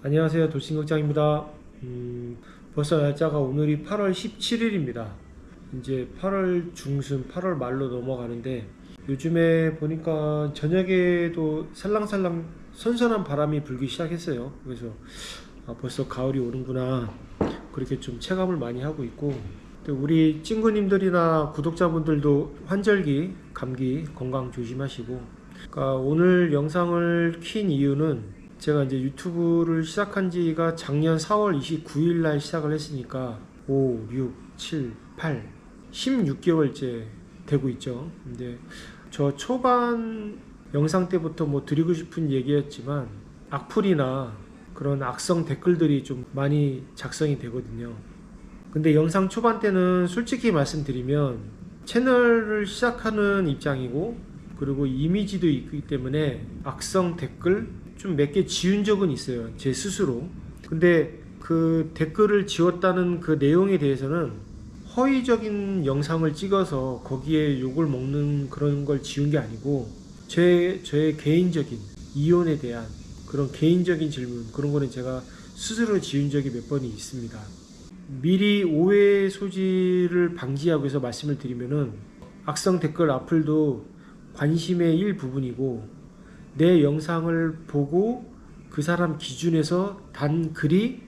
안녕하세요. 돌싱극장입니다. 벌써 날짜가 오늘이 8월 17일입니다. 이제 8월 중순, 8월 말로 넘어가는데 요즘에 보니까 저녁에도 살랑살랑 선선한 바람이 불기 시작했어요. 그래서 벌써 가을이 오는구나 그렇게 좀 체감을 많이 하고 있고, 또 우리 친구님들이나 구독자분들도 환절기, 감기 건강 조심하시고, 그러니까 오늘 영상을 킨 이유는 제가 이제 유튜브를 시작한 지가 작년 4월 29일 날 시작을 했으니까 5, 6, 7, 8, 16개월째 되고 있죠. 근데 저 초반 영상 때부터 뭐 드리고 싶은 얘기였지만 악플이나 그런 악성 댓글들이 좀 많이 작성이 되거든요. 근데 영상 초반 때는 솔직히 말씀드리면 채널을 시작하는 입장이고, 그리고 이미지도 있기 때문에 악성 댓글 좀 몇 개 지운 적은 있어요, 제 스스로. 근데 그 댓글을 지웠다는 그 내용에 대해서는 허위적인 영상을 찍어서 거기에 욕을 먹는 그런 걸 지운 게 아니고, 저의 개인적인 이혼에 대한 그런 개인적인 질문, 그런 거는 제가 스스로 지운 적이 몇 번이 있습니다. 미리 오해 소지를 방지하기 위해서 말씀을 드리면은, 악성 댓글 악플도 관심의 일부분이고, 내 영상을 보고 그 사람 기준에서 단 글이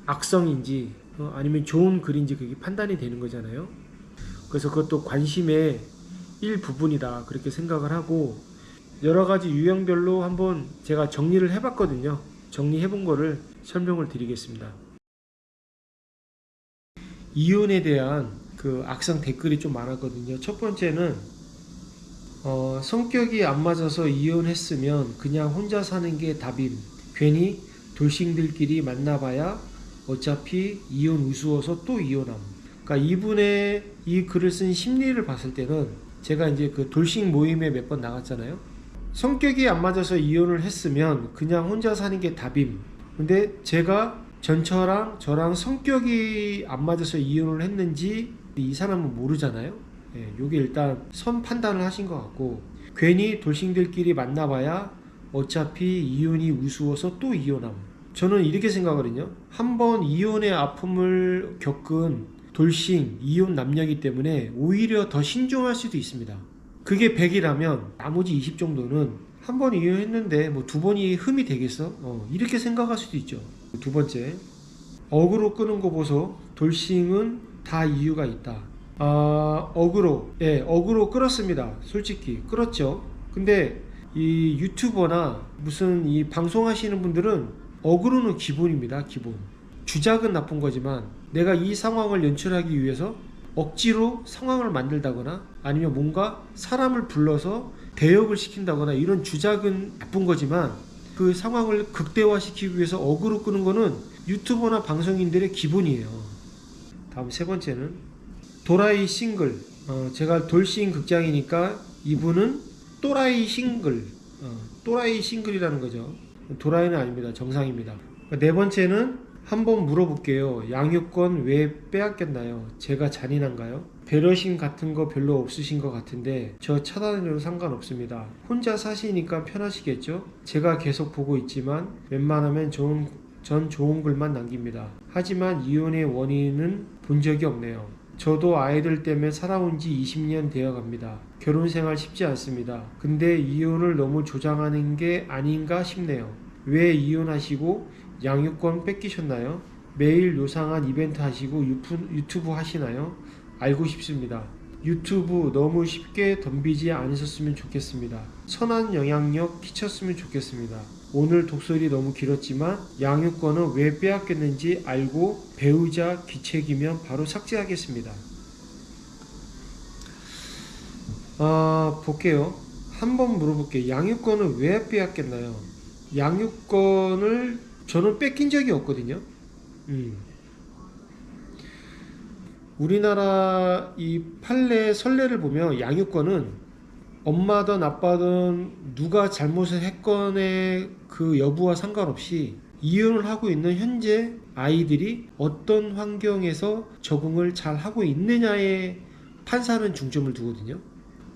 악성인지 아니면 좋은 글인지 그게 판단이 되는 거잖아요. 그래서 그것도 관심의 일부분이다 그렇게 생각을 하고, 여러 가지 유형별로 한번 제가 정리를 해봤거든요. 정리해본 거를 설명을 드리겠습니다. 이혼에 대한 그 악성 댓글이 좀 많았거든요. 첫 번째는 성격이 안 맞아서 이혼했으면 그냥 혼자 사는 게 답임. 괜히 돌싱들끼리 만나봐야 어차피 이혼 우스워서 또 이혼함. 그러니까 이분의 이 글을 쓴 심리를 봤을 때는, 제가 이제 그 돌싱 모임에 몇 번 나갔잖아요. 성격이 안 맞아서 이혼을 했으면 그냥 혼자 사는 게 답임. 근데 제가 전처랑 저랑 성격이 안 맞아서 이혼을 했는지 이 사람은 모르잖아요. 예, 요게 일단 선 판단을 하신 것 같고, 괜히 돌싱들끼리 만나봐야 어차피 이혼이 우스워서 또 이혼함. 저는 이렇게 생각하거든요. 한번 이혼의 아픔을 겪은 돌싱, 이혼 남녀이기 때문에 오히려 더 신중할 수도 있습니다. 그게 100이라면 나머지 20 정도는 한 번 이혼했는데 뭐 두 번이 흠이 되겠어? 이렇게 생각할 수도 있죠. 두 번째, 어그로 끄는 거 보소. 돌싱은 다 이유가 있다. 어그로 끌었습니다. 솔직히 끌었죠. 근데 이 유튜버나 무슨 이 방송하시는 분들은 어그로는 기본입니다. 기본. 주작은 나쁜 거지만 내가 이 상황을 연출하기 위해서 억지로 상황을 만들다거나 아니면 뭔가 사람을 불러서 대역을 시킨다거나 이런 주작은 나쁜 거지만, 그 상황을 극대화시키기 위해서 어그로 끄는 거는 유튜버나 방송인들의 기본이에요. 다음 세 번째는 도라이 싱글. 제가 돌싱 극장이니까 이분은 또라이 싱글. 또라이 싱글이라는 거죠. 도라이는 아닙니다. 정상입니다. 네 번째는 한번 물어볼게요. 양육권 왜 빼앗겼나요? 제가 잔인한가요? 배려심 같은 거 별로 없으신 것 같은데 저 차단해도 상관없습니다. 혼자 사시니까 편하시겠죠? 제가 계속 보고 있지만 웬만하면 전 좋은 글만 남깁니다. 하지만 이혼의 원인은 본 적이 없네요. 저도 아이들 때문에 살아온 지 20년 되어 갑니다. 결혼 생활 쉽지 않습니다. 근데 이혼을 너무 조장하는 게 아닌가 싶네요. 왜 이혼하시고 양육권 뺏기셨나요? 매일 요상한 이벤트 하시고 유튜브 하시나요? 알고 싶습니다. 유튜브 너무 쉽게 덤비지 않으셨으면 좋겠습니다. 선한 영향력 끼쳤으면 좋겠습니다. 오늘 독설이 너무 길었지만 양육권은 왜 빼앗겼는지 알고 배우자 귀책이면 바로 삭제하겠습니다. 볼게요. 한번 물어볼게요. 양육권을 왜 빼앗겼나요? 양육권을 저는 뺏긴 적이 없거든요. 우리나라 이 판례 선례를 보면 양육권은 엄마든 아빠든 누가 잘못을 했건의 그 여부와 상관없이 이혼을 하고 있는 현재 아이들이 어떤 환경에서 적응을 잘 하고 있느냐에 판사는 중점을 두거든요.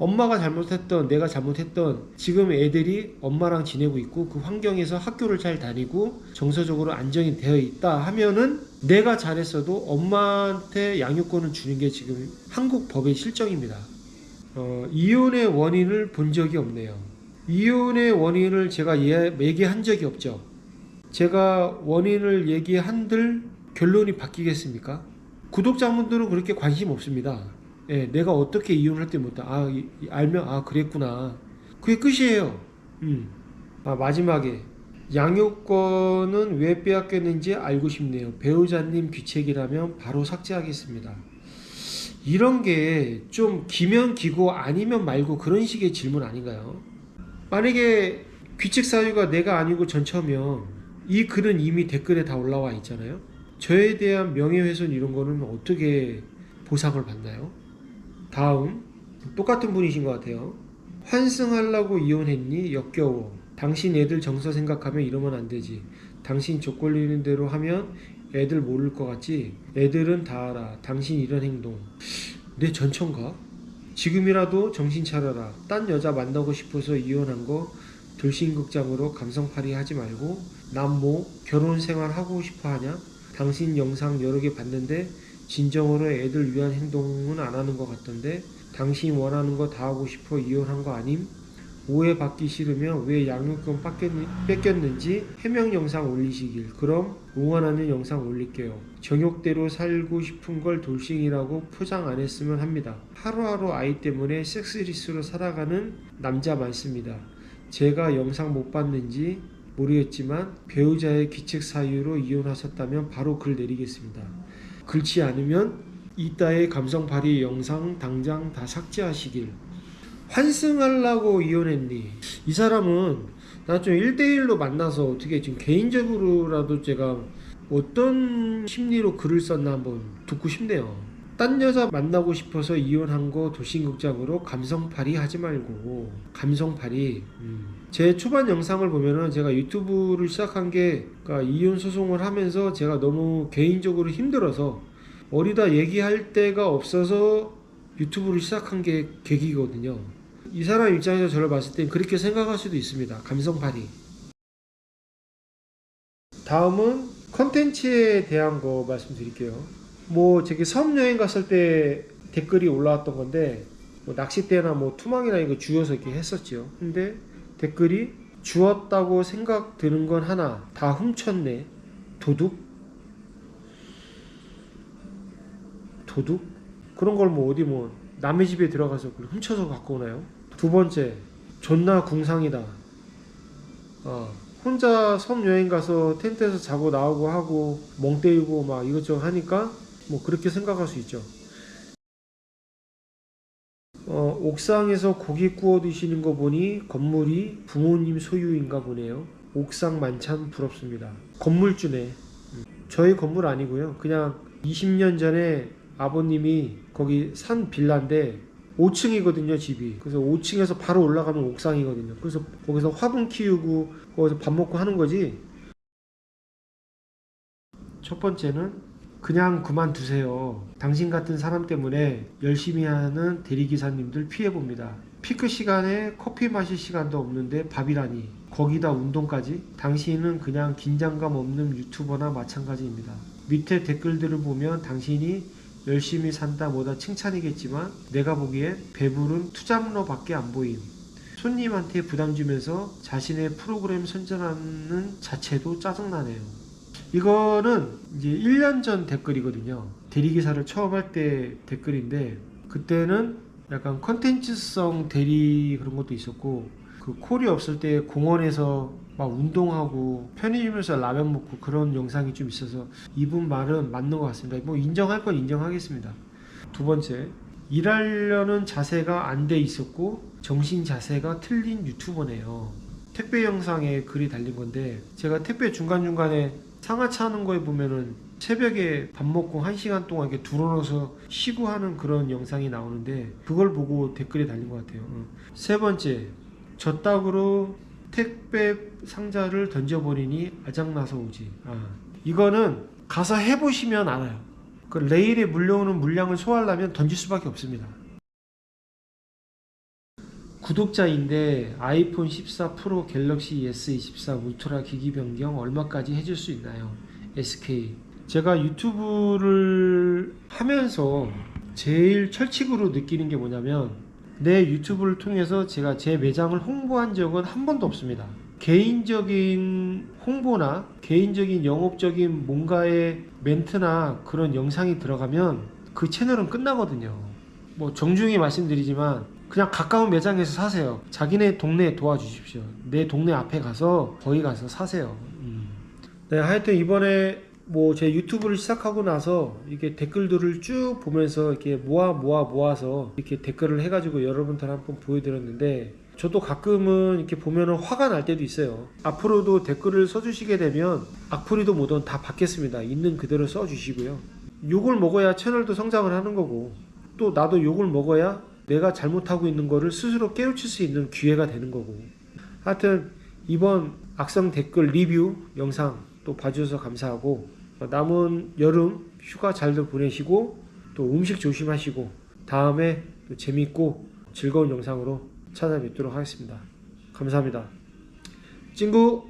엄마가 잘못했던 내가 잘못했던 지금 애들이 엄마랑 지내고 있고 그 환경에서 학교를 잘 다니고 정서적으로 안정이 되어 있다 하면은 내가 잘했어도 엄마한테 양육권을 주는 게 지금 한국 법의 실정입니다. 이혼의 원인을 본 적이 없네요. 이혼의 원인을 제가 얘기한 적이 없죠. 제가 원인을 얘기한들 결론이 바뀌겠습니까? 구독자분들은 그렇게 관심 없습니다. 예, 내가 어떻게 이혼할 때 못다. 알면 그랬구나. 그게 끝이에요. 마지막에 양육권은 왜 빼앗겼는지 알고 싶네요. 배우자님 귀책이라면 바로 삭제하겠습니다. 이런 게 좀 기면 기고 아니면 말고 그런 식의 질문 아닌가요? 만약에 귀책 사유가 내가 아니고 전처면 이 글은 이미 댓글에 다 올라와 있잖아요. 저에 대한 명예훼손 이런 거는 어떻게 보상을 받나요? 다음 똑같은 분이신 것 같아요. 환승하려고 이혼했니? 역겨워. 당신 애들 정서 생각하면 이러면 안 되지. 당신 족 걸리는 대로 하면 애들 모를 것 같지? 애들은 다 알아. 당신 이런 행동. 내 전처인가? 지금이라도 정신 차려라. 딴 여자 만나고 싶어서 이혼한 거 돌싱극장으로 감성팔이 하지 말고 난 뭐 결혼 생활 하고 싶어 하냐? 당신 영상 여러 개 봤는데 진정으로 애들 위한 행동은 안 하는 것 같던데 당신 원하는 거 다 하고 싶어 이혼한 거 아님? 오해받기 싫으면 왜 양육권 뺏겼는지 해명 영상 올리시길. 그럼 응원하는 영상 올릴게요. 정욕대로 살고 싶은 걸 돌싱이라고 포장 안 했으면 합니다. 하루하루 아이 때문에 섹스리스로 살아가는 남자 많습니다. 제가 영상 못 봤는지 모르겠지만 배우자의 귀책 사유로 이혼하셨다면 바로 글 내리겠습니다. 그렇지 않으면 이따의 감성 발휘 영상 당장 다 삭제하시길. 환승하려고 이혼했니? 이 사람은 나 좀 1대1로 만나서 어떻게 지금 개인적으로라도 제가 어떤 심리로 글을 썼나 한번 듣고 싶네요. 딴 여자 만나고 싶어서 이혼한 거 도신극장으로 감성팔이 하지 말고 감성팔이. 제 초반 영상을 보면은 제가 유튜브를 시작한 게 그러니까 이혼 소송을 하면서 제가 너무 개인적으로 힘들어서 어디다 얘기할 데가 없어서 유튜브를 시작한 게 계기거든요. 이 사람 입장에서 저를 봤을 땐 그렇게 생각할 수도 있습니다. 감성팔이. 다음은 컨텐츠에 대한 거 말씀드릴게요. 뭐 저기 섬 여행 갔을 때 댓글이 올라왔던 건데 뭐 낚싯대나 뭐 투망이나 이거 주워서 이렇게 했었죠. 근데 댓글이 주웠다고 생각 드는 건 하나 다 훔쳤네. 도둑? 그런 걸 뭐 어디 뭐 남의 집에 들어가서 훔쳐서 갖고 오나요? 두 번째, 존나 궁상이다. 혼자 섬 여행 가서 텐트에서 자고 나오고 하고 멍 때리고 막 이것저것 하니까 뭐 그렇게 생각할 수 있죠. 옥상에서 고기 구워 드시는 거 보니 건물이 부모님 소유인가 보네요. 옥상 만찬 부럽습니다. 건물주네. 저희 건물 아니고요. 그냥 20년 전에 아버님이 거기 산 빌라인데 5층이거든요, 집이. 그래서 5층에서 바로 올라가면 옥상이거든요. 그래서 거기서 화분 키우고 거기서 밥 먹고 하는 거지. 첫 번째는 그냥 그만두세요. 당신 같은 사람 때문에 열심히 하는 대리기사님들 피해봅니다. 피크 시간에 커피 마실 시간도 없는데 밥이라니. 거기다 운동까지? 당신은 그냥 긴장감 없는 유튜버나 마찬가지입니다. 밑에 댓글들을 보면 당신이 열심히 산다 뭐다 칭찬이겠지만 내가 보기엔 배부른 투잡러밖에 안 보임. 손님한테 부담 주면서 자신의 프로그램 선전하는 자체도 짜증나네요. 이거는 이제 1년 전 댓글이거든요. 대리기사를 처음 할 때 댓글인데 그때는 약간 컨텐츠성 대리 그런 것도 있었고 그 콜이 없을 때 공원에서 막 운동하고 편의점에서 라면 먹고 그런 영상이 좀 있어서 이분 말은 맞는 것 같습니다. 뭐 인정할 건 인정하겠습니다. 두 번째, 일하려는 자세가 안 돼 있었고 정신 자세가 틀린 유튜버네요. 택배 영상에 글이 달린 건데 제가 택배 중간중간에 상하차 하는 거에 보면은 새벽에 밥 먹고 1시간 동안 이렇게 둘러놓아서 쉬고 하는 그런 영상이 나오는데 그걸 보고 댓글이 달린 것 같아요. 세 번째, 저 딱으로 택배 상자를 던져버리니 아작나서 오지. 이거는 가서 해보시면 알아요. 그 레일에 물려오는 물량을 소화하려면 던질 수밖에 없습니다. 구독자인데 아이폰 14 프로 갤럭시 S24 울트라 기기 변경 얼마까지 해줄 수 있나요? SK. 제가 유튜브를 하면서 제일 철칙으로 느끼는 게 뭐냐면 내 유튜브를 통해서 제가 제 매장을 홍보한 적은 한 번도 없습니다. 개인적인 홍보나 개인적인 영업적인 뭔가의 멘트나 그런 영상이 들어가면 그 채널은 끝나거든요. 뭐 정중히 말씀드리지만 그냥 가까운 매장에서 사세요. 자기네 동네에 도와주십시오. 내 동네 앞에 가서 거기 가서 사세요. 네, 하여튼 이번에 뭐 제 유튜브를 시작하고 나서 이렇게 댓글들을 쭉 보면서 이렇게 모아서 이렇게 댓글을 해가지고 여러분들 한번 보여드렸는데, 저도 가끔은 이렇게 보면은 화가 날 때도 있어요. 앞으로도 댓글을 써주시게 되면 악플이도 뭐든 다 받겠습니다. 있는 그대로 써주시고요. 욕을 먹어야 채널도 성장을 하는 거고, 또 나도 욕을 먹어야 내가 잘못하고 있는 거를 스스로 깨우칠 수 있는 기회가 되는 거고. 하여튼 이번 악성 댓글 리뷰 영상 또 봐주셔서 감사하고, 남은 여름 휴가 잘들 보내시고 또 음식 조심하시고 다음에 또 재밌고 즐거운 영상으로 찾아뵙도록 하겠습니다. 감사합니다. 친구